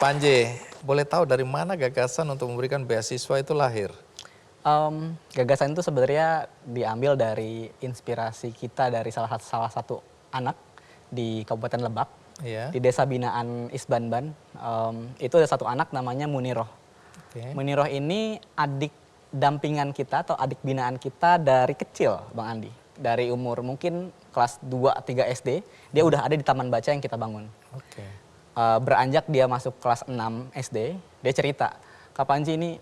Panji, boleh tahu dari mana gagasan untuk memberikan beasiswa itu lahir? Gagasan itu sebenarnya diambil dari inspirasi kita dari salah satu anak di Kabupaten Lebak, Iya. di Desa Binaan Isbanban. Itu ada satu anak namanya Muniroh. Oke. Muniroh ini adik dampingan kita atau adik binaan kita dari kecil, Bang Andi. Dari umur mungkin kelas 2-3 SD, dia udah ada di taman baca yang kita bangun. Oke. Beranjak dia masuk kelas 6 SD, dia cerita, Kak Panji ini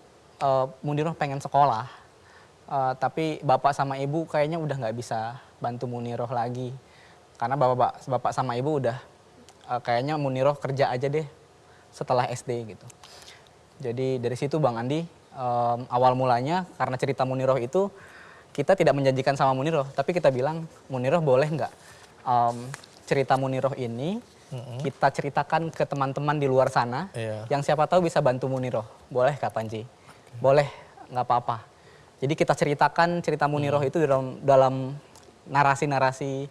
Muniroh pengen sekolah, tapi bapak sama ibu kayaknya udah nggak bisa bantu Muniroh lagi. Karena bapak sama ibu udah kayaknya Muniroh kerja aja deh setelah SD gitu. Jadi dari situ Bang Andi, awal mulanya karena cerita Muniroh itu, kita tidak menjanjikan sama Muniroh, tapi kita bilang, Muniroh boleh nggak cerita Muniroh ini kita ceritakan ke teman-teman di luar sana, yang siapa tahu bisa bantu Muniroh. Boleh Kak Panji? Boleh, nggak apa-apa. Jadi kita ceritakan cerita Muniroh itu dalam narasi-narasi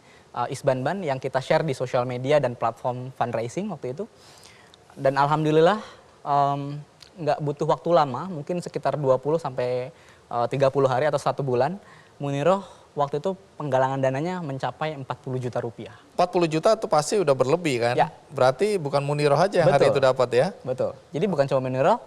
Isbanban yang kita share di sosial media dan platform fundraising waktu itu. Dan alhamdulillah nggak butuh waktu lama, mungkin sekitar 20 sampai 30 hari atau 1 bulan, Muniroh waktu itu penggalangan dananya mencapai 40 juta rupiah. 40 juta itu pasti udah berlebih kan? Ya. Berarti bukan Muniroh aja yang hari itu dapat ya? Betul. Jadi bukan cuma Muniroh,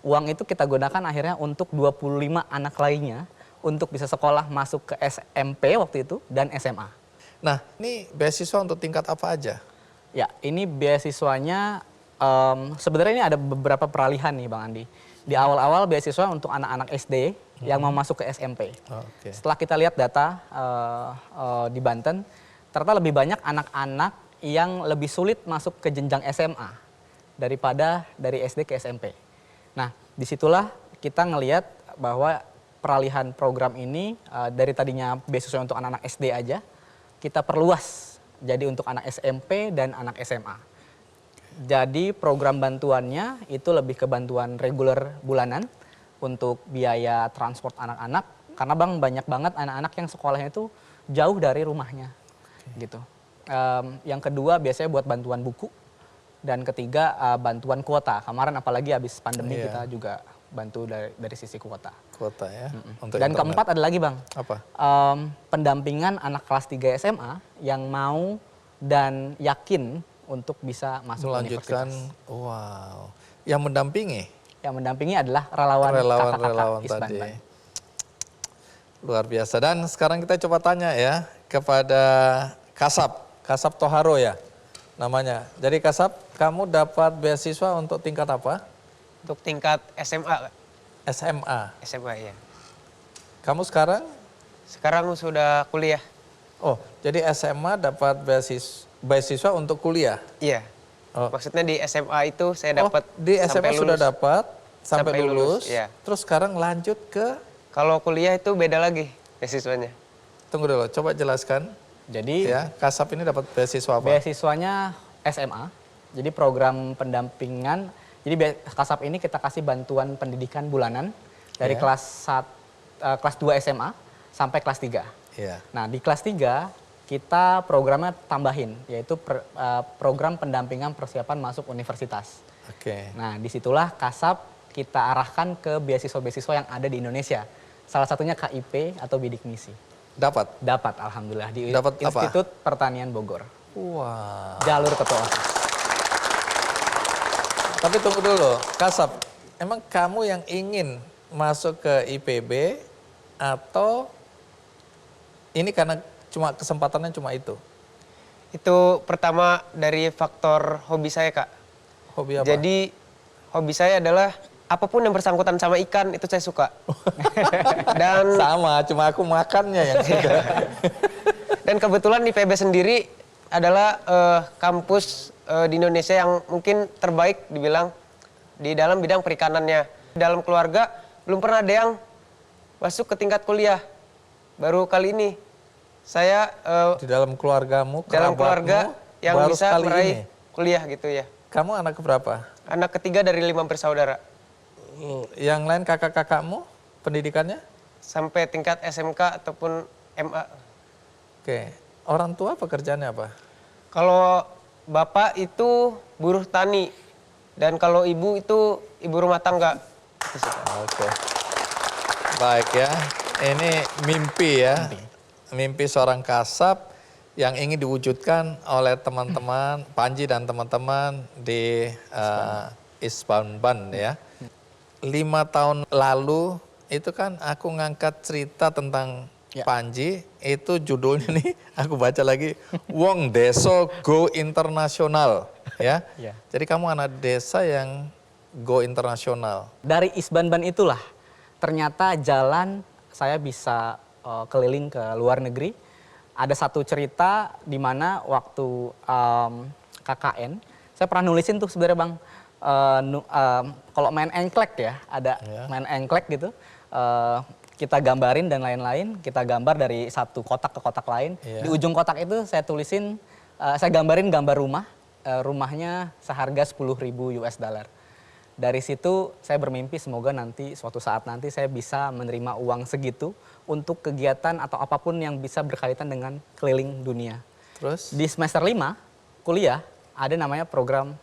uang itu kita gunakan akhirnya untuk 25 anak lainnya untuk bisa sekolah masuk ke SMP waktu itu dan SMA. Nah, ini beasiswa untuk tingkat apa aja? Ya, ini beasiswanya sebenarnya ini ada beberapa peralihan nih Bang Andi. Di awal-awal beasiswa untuk anak-anak SD yang mau masuk ke SMP. Okay. Setelah kita lihat data di Banten, ternyata lebih banyak anak-anak yang lebih sulit masuk ke jenjang SMA daripada dari SD ke SMP. Nah, disitulah kita ngelihat bahwa peralihan program ini dari tadinya beasiswa untuk anak-anak SD aja, kita perluas jadi untuk anak SMP dan anak SMA. Jadi program bantuannya itu lebih ke bantuan reguler bulanan untuk biaya transport anak-anak, karena Bang banyak banget anak-anak yang sekolahnya itu jauh dari rumahnya, gitu. Yang kedua biasanya buat bantuan buku, dan ketiga bantuan kuota. Kemarin apalagi habis pandemi kita juga bantu dari sisi kuota. Kuota ya. Untuk dan internet. Keempat ada lagi Bang. Apa? Pendampingan anak kelas 3 SMA yang mau dan yakin untuk bisa masuk melanjutkan universitas. Wow. Yang mendampingi? Yang mendampingi adalah relawan tadi. Luar biasa. Dan sekarang kita coba tanya ya kepada Kasab Toharo ya namanya. Jadi Kasab, kamu dapat beasiswa untuk tingkat apa? Untuk tingkat SMA. SMA ya. Kamu sekarang? Sekarang sudah kuliah. Oh, jadi SMA dapat beasiswa untuk kuliah? Iya. Oh. Maksudnya di SMA itu saya dapat di SMA sudah dapat sampai lulus. Iya. Terus sekarang lanjut ke? Kalau kuliah itu beda lagi beasiswanya. Tunggu dulu, coba jelaskan. Jadi ya, Kasab ini dapat beasiswa apa? Beasiswanya SMA. Jadi program pendampingan. Jadi Kasab ini kita kasih bantuan pendidikan bulanan dari kelas 2 SMA sampai kelas 3. Iya. Nah, di kelas 3 kita programnya tambahin, yaitu program pendampingan persiapan masuk universitas. Oke. Nah, disitulah Kasab kita arahkan ke beasiswa-beasiswa yang ada di Indonesia. Salah satunya KIP atau Bidik Misi. Dapat? Dapat, alhamdulillah. Di Dapat Institut Pertanian Bogor. Wow. Jalur ketua. Tapi tunggu dulu, Kasab, emang kamu yang ingin masuk ke IPB atau ini karena kesempatannya cuma itu? Itu pertama dari faktor hobi saya, Kak. Hobi apa? Jadi hobi saya adalah apapun yang bersangkutan sama ikan itu saya suka. Dan sama, cuma aku makannya yang suka. Dan kebetulan IPB sendiri adalah kampus di Indonesia yang mungkin terbaik dibilang di dalam bidang perikanannya. Dalam keluarga belum pernah ada yang masuk ke tingkat kuliah. Baru kali ini saya di dalam keluargamu, dalam keluarga yang bisa meraih kuliah gitu ya. Kamu anak keberapa? Anak ketiga dari 5 bersaudara. Yang lain kakak-kakakmu pendidikannya? Sampai tingkat SMK ataupun MA. Oke. Orang tua pekerjaannya apa? Kalau bapak itu buruh tani. Dan kalau ibu itu ibu rumah tangga. Itu sih, Pak. Oke. Baik ya. Ini mimpi ya. Mimpi seorang kasab yang ingin diwujudkan oleh teman-teman Panji dan teman-teman di Isbanban ya. 5 tahun lalu itu kan aku ngangkat cerita tentang Panji, itu judulnya nih aku baca lagi, Wong Deso Go Internasional ya. Jadi kamu anak desa yang go internasional. Dari Isbanban itulah ternyata jalan saya bisa keliling ke luar negeri. Ada satu cerita di mana waktu KKN, saya pernah nulisin tuh sebenarnya Bang, kalau main engklek ya, ada main engklek gitu, kita gambarin dan lain-lain, kita gambar dari satu kotak ke kotak lain. Di ujung kotak itu saya tulisin, saya gambarin gambar rumah, rumahnya seharga 10.000 US dollar. Dari situ saya bermimpi semoga nanti suatu saat nanti saya bisa menerima uang segitu untuk kegiatan atau apapun yang bisa berkaitan dengan keliling dunia. Terus? Di semester 5 kuliah ada namanya program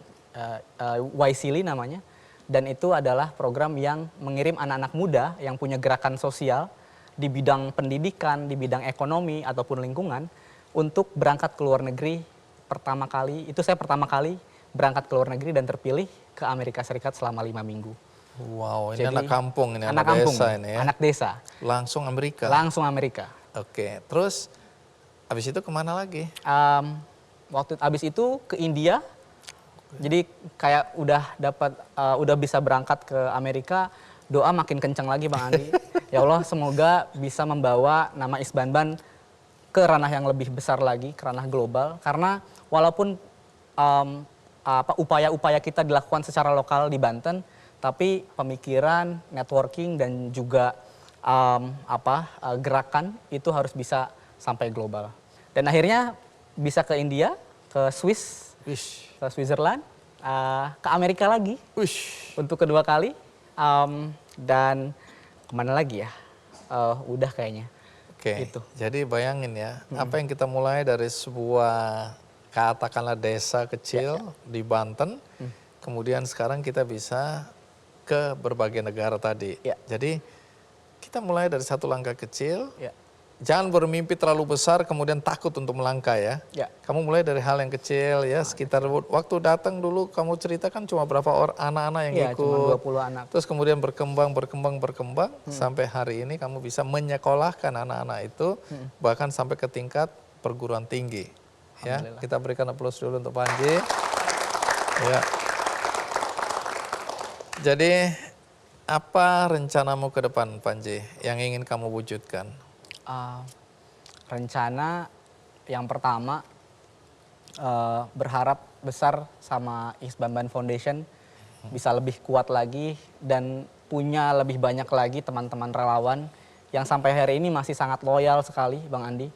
YSILI namanya. Dan itu adalah program yang mengirim anak-anak muda yang punya gerakan sosial di bidang pendidikan, di bidang ekonomi ataupun lingkungan untuk berangkat ke luar negeri pertama kali. Itu saya pertama kali berangkat ke luar negeri dan terpilih ke Amerika Serikat selama 5 minggu. Wow, ini Jadi, anak kampung ini, anak kampung, desa ini ya. anak desa. Langsung Amerika. Langsung Amerika. Oke, terus habis itu kemana lagi? Waktu habis itu ke India. Jadi kayak udah bisa berangkat ke Amerika, doa makin kencang lagi Bang Andi. Ya Allah, semoga bisa membawa nama Isbanban ke ranah yang lebih besar lagi, ke ranah global. Karena walaupun upaya-upaya kita dilakukan secara lokal di Banten, tapi pemikiran, networking dan juga gerakan itu harus bisa sampai global. Dan akhirnya bisa ke India, ke Swiss, ke Switzerland, ke Amerika lagi untuk kedua kali, dan kemana lagi ya? Udah kayaknya. Oke, Gitu. jadi bayangin ya, apa yang kita mulai dari sebuah katakanlah desa kecil di Banten, kemudian sekarang kita bisa ke berbagai negara tadi. Jadi kita mulai dari satu langkah kecil. Jangan bermimpi terlalu besar kemudian takut untuk melangkah ya. Kamu mulai dari hal yang kecil ya, sekitar waktu datang dulu kamu ceritakan cuma berapa anak-anak yang ikut. Cuma 20 anak. Terus kemudian berkembang sampai hari ini kamu bisa menyekolahkan anak-anak itu bahkan sampai ke tingkat perguruan tinggi. Ya, kita berikan aplaus dulu untuk Panji. Ya. Jadi apa rencanamu ke depan Panji yang ingin kamu wujudkan? Rencana yang pertama berharap besar sama Isbanban Foundation bisa lebih kuat lagi dan punya lebih banyak lagi teman-teman relawan yang sampai hari ini masih sangat loyal sekali Bang Andi,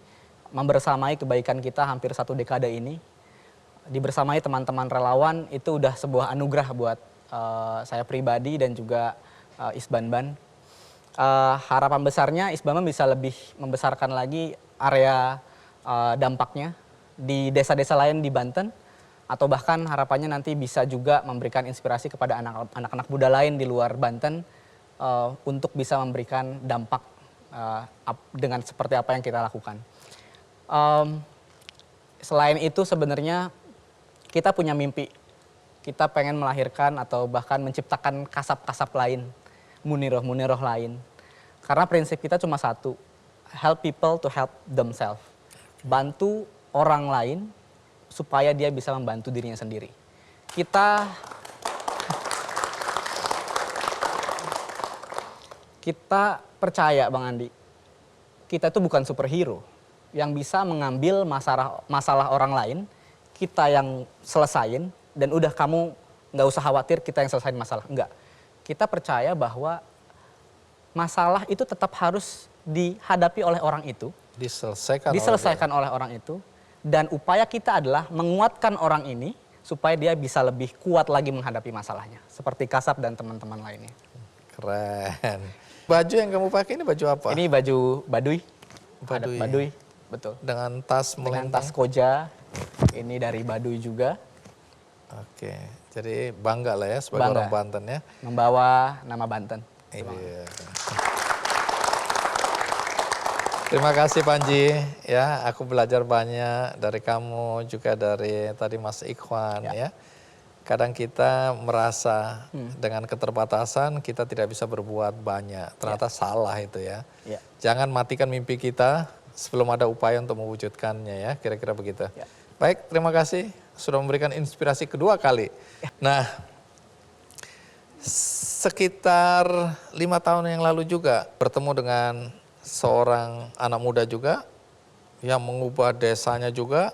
membersamai kebaikan kita hampir 1 dekade ini. Dibersamai teman-teman relawan itu udah sebuah anugerah buat saya pribadi dan juga Isbanban. Harapan besarnya Isbanban bisa lebih membesarkan lagi area dampaknya di desa-desa lain di Banten, atau bahkan harapannya nanti bisa juga memberikan inspirasi kepada anak-anak muda lain di luar Banten untuk bisa memberikan dampak dengan seperti apa yang kita lakukan. Selain itu sebenarnya kita punya mimpi, kita pengen melahirkan atau bahkan menciptakan kasab-kasab lain, muniroh lain. Karena prinsip kita cuma satu, help people to help themselves. Bantu orang lain supaya dia bisa membantu dirinya sendiri. Kita percaya Bang Andi, kita itu bukan superhero yang bisa mengambil masalah orang lain, kita yang selesain, dan udah kamu nggak usah khawatir kita yang selesain masalah. Enggak. Kita percaya bahwa masalah itu tetap harus dihadapi oleh orang itu. Diselesaikan oleh orang itu. Dan upaya kita adalah menguatkan orang ini supaya dia bisa lebih kuat lagi menghadapi masalahnya. Seperti Kasab dan teman-teman lainnya. Keren. Baju yang kamu pakai ini baju apa? Ini baju Baduy. Baduy. Baduy, betul. Dengan tas melengkung. Dengan tas koja. Ini dari Baduy juga. Oke, jadi bangga lah ya sebagai Bangga. orang Banten ya. Membawa nama Banten. Iya. Terima kasih Panji, ya aku belajar banyak dari kamu juga dari tadi Mas Ikhwan ya. Kadang kita merasa dengan keterbatasan kita tidak bisa berbuat banyak, ternyata salah itu ya. Ya. Jangan matikan mimpi kita sebelum ada upaya untuk mewujudkannya ya, kira-kira begitu. Ya. Baik, terima kasih sudah memberikan inspirasi kedua kali. Nah, sekitar 5 tahun yang lalu juga bertemu dengan seorang anak muda juga yang mengubah desanya juga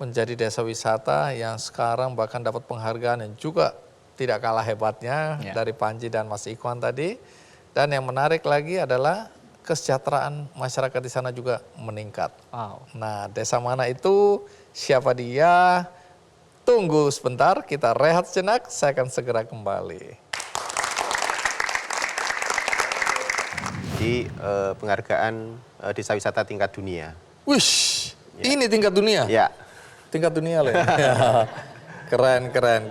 menjadi desa wisata yang sekarang bahkan dapat penghargaan yang juga tidak kalah hebatnya dari Panji dan Mas Ikhwan tadi. Dan yang menarik lagi adalah kesejahteraan masyarakat di sana juga meningkat. Wow. Nah, desa mana itu? Siapa dia? Tunggu sebentar, kita rehat sejenak, saya akan segera kembali. Di penghargaan desa wisata tingkat dunia. Wish, ini tingkat dunia? Ya. Tingkat dunia loh. Ya. Keren, keren.